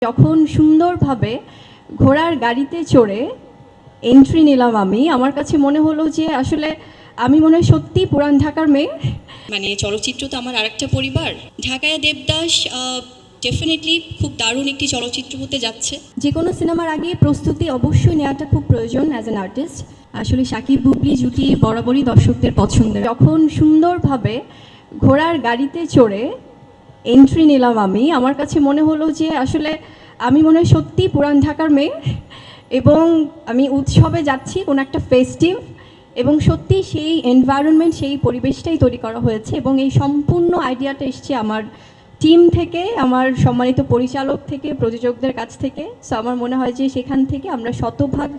যখন সুন্দরভাবে ঘোড়ার গাড়িতে চড়ে এন্ট্রি নিলাম আমার কাছে মনে হলো যে আসলে আমি মনে হয় সত্যি পুরান ঢাকার মেয়ে। মানে চলচ্চিত্র তো আমার আরেকটা পরিবার। ঢাকায়া দেবদাস ডেফিনেটলি খুব দারুণ একটি চলচ্চিত্র হতে যাচ্ছে। যে কোনো সিনেমার আগে প্রস্তুতি অবশ্যই নেওয়াটা খুব প্রয়োজন অ্যাজ অ্যান আর্টিস্ট। আসলে শাকিব বুবলি জুটি বরাবরই দর্শকদের পছন্দের। যখন সুন্দরভাবে ঘোড়ার গাড়িতে চড়ে এন্ট্রি নিলাম আমার কাছে মনে হলো যে আসলে আমি মনে হয় সত্যি পুরান ঢাকার মেয়ে এবং আমি উৎসবে যাচ্ছি কোনো একটা ফেস্টিভ এবং সত্যি সেই এনভায়রনমেন্ট সেই পরিবেশটাই তৈরি করা হয়েছে এবং এই সম্পূর্ণ আইডিয়াটা এসছে আমার টিম থেকে, আমার সম্মানিত পরিচালক থেকে, প্রযোজকদের কাছ থেকে। সো আমার মনে হয় যে সেখান থেকে আমরা শতভাগ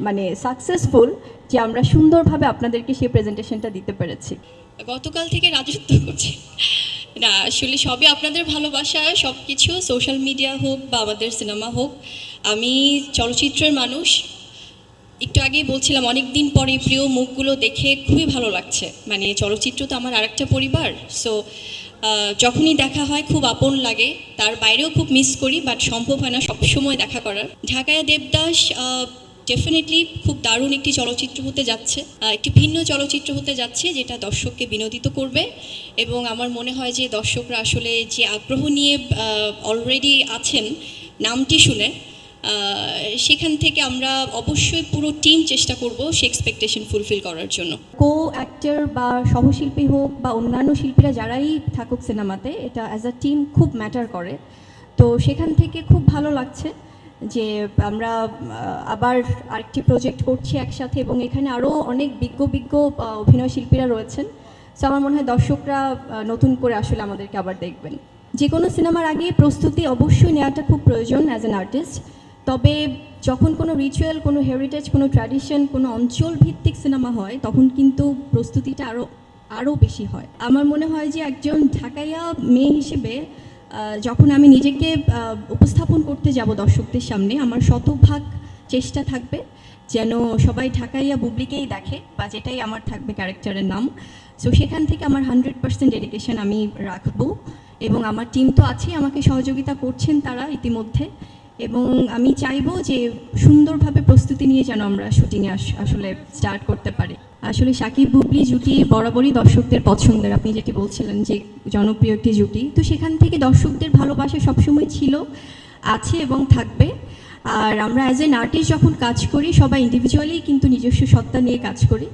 মানে সাকসেসফুল যে আমরা সুন্দরভাবে আপনাদেরকে সেই প্রেজেন্টেশনটা দিতে পেরেছি। গতকাল থেকে রাজত্ব করছে না, আসলে সবই আপনাদের ভালোবাসা। সব কিছু সোশ্যাল মিডিয়া হোক বা আমাদের সিনেমা হোক, আমি চলচ্চিত্রের মানুষ। একটু আগেই বলছিলাম অনেক দিন পরে প্রিয় মুখগুলো দেখে খুবই ভালো লাগছে। মানে চলচ্চিত্র তো আমার আরেকটা পরিবার। সো যখনই দেখা হয় খুব আপন লাগে, তার বাইরেও খুব মিস করি, বাট সম্ভব হয় না সবসময় দেখা করার। ঢাকায়া দেবদাস ডেফিনেটলি খুব দারুণ একটি চলচ্চিত্র হতে যাচ্ছে, একটি ভিন্ন চলচ্চিত্র হতে যাচ্ছে যেটা দর্শককে বিনোদিত করবে। এবং আমার মনে হয় যে দর্শকরা আসলে যে আগ্রহ নিয়ে অলরেডি আছেন নামটি শুনে, সেখান থেকে আমরা অবশ্যই পুরো টিম চেষ্টা করব সে এক্সপেকটেশন ফুলফিল করার জন্য। কো অ্যাক্টর বা সহশিল্পী হোক বা অন্যান্য শিল্পীরা যারাই থাকুক সিনেমাতে, এটা অ্যাজ আ টিম খুব ম্যাটার করে। তো সেখান থেকে খুব ভালো লাগছে যে আমরা আবার আরেকটি প্রজেক্ট করছি একসাথে এবং এখানে আরও অনেক বিজ্ঞ অভিনয় শিল্পীরা রয়েছেন। সো আমার মনে হয় দর্শকরা নতুন করে আসলে আমাদেরকে আবার দেখবেন। যে কোনো সিনেমার আগে প্রস্তুতি অবশ্যই নেওয়াটা খুব প্রয়োজন অ্যাজ অ্যান আর্টিস্ট। তবে যখন কোনো রিচুয়াল, কোনো হেরিটেজ, কোনো ট্র্যাডিশন, কোনো অঞ্চল ভিত্তিক সিনেমা হয় তখন কিন্তু প্রস্তুতিটা আরও বেশি হয়। আমার মনে হয় যে একজন ঢাকাইয়া মেয়ে হিসেবে যখন আমি নিজেকে উপস্থাপন করতে যাব দর্শকদের সামনে, আমার শতভাগ চেষ্টা থাকবে যেন সবাই ঢাকাইয়া বুবলিকেই দেখে বা যেটাই আমার থাকবে ক্যারেক্টারের নাম। সো সেখান থেকে আমার 100% ডেডিকেশন আমি রাখবো এবং আমার টিম তো আছেই, আমাকে সহযোগিতা করছেন তারা ইতিমধ্যে। এবং আমি চাইবো যে সুন্দরভাবে প্রস্তুতি নিয়ে যেন আমরা শুটিংয়ে আসলে স্টার্ট করতে পারি। আসলে শাকিব বুবলি জুটি বরাবরই দর্শকদের পছন্দের। আপনি যেটি বলছিলেন যে জনপ্রিয় একটি জুটি, তো সেখান থেকে দর্শকদের ভালোবাসা সবসময় ছিল, আছে এবং থাকবে। আর আমরা অ্যাজ এন আর্টিস্ট যখন কাজ করি সবাই ইন্ডিভিজুয়ালি কিন্তু নিজস্ব সত্তা নিয়ে কাজ করি।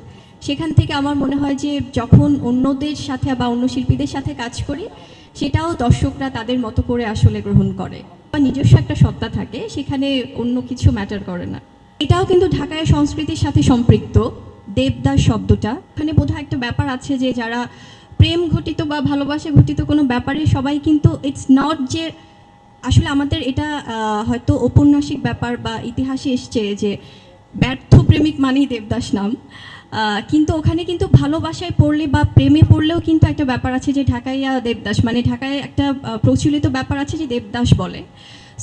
সেখান থেকে আমার মনে হয় যে যখন অন্যদের সাথে বা অন্য শিল্পীদের সাথে কাজ করি সেটাও দর্শকরা তাদের মতো করে আসলে গ্রহণ করে বা নিজস্ব একটা সত্তা থাকে, সেখানে অন্য কিছু ম্যাটার করে না। এটাও কিন্তু ঢাকায় সংস্কৃতির সাথে সম্পৃক্ত। দেবদাস শব্দটা এখানে বোধহয় একটা ব্যাপার আছে যে যারা প্রেম ঘটিত বা ভালোবাসা ঘটিত কোনো ব্যাপারে সবাই কিন্তু ইটস নট যে আসলে আমাদের এটা হয়তো ঔপন্যাসিক ব্যাপার বা ইতিহাসে এসছে যে ব্যর্থ প্রেমিক মানেই দেবদাস নাম, কিন্তু ওখানে কিন্তু ভালোবাসায় পড়লে বা প্রেমে পড়লেও কিন্তু একটা ব্যাপার আছে যে ঢাকাইয়া দেবদাস, মানে ঢাকায় একটা প্রচলিত ব্যাপার আছে যে দেবদাস বলে।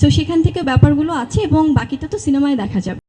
সো সেখান থেকে ব্যাপারগুলো আছে এবং বাকিটা তো সিনেমায় দেখা যাবে।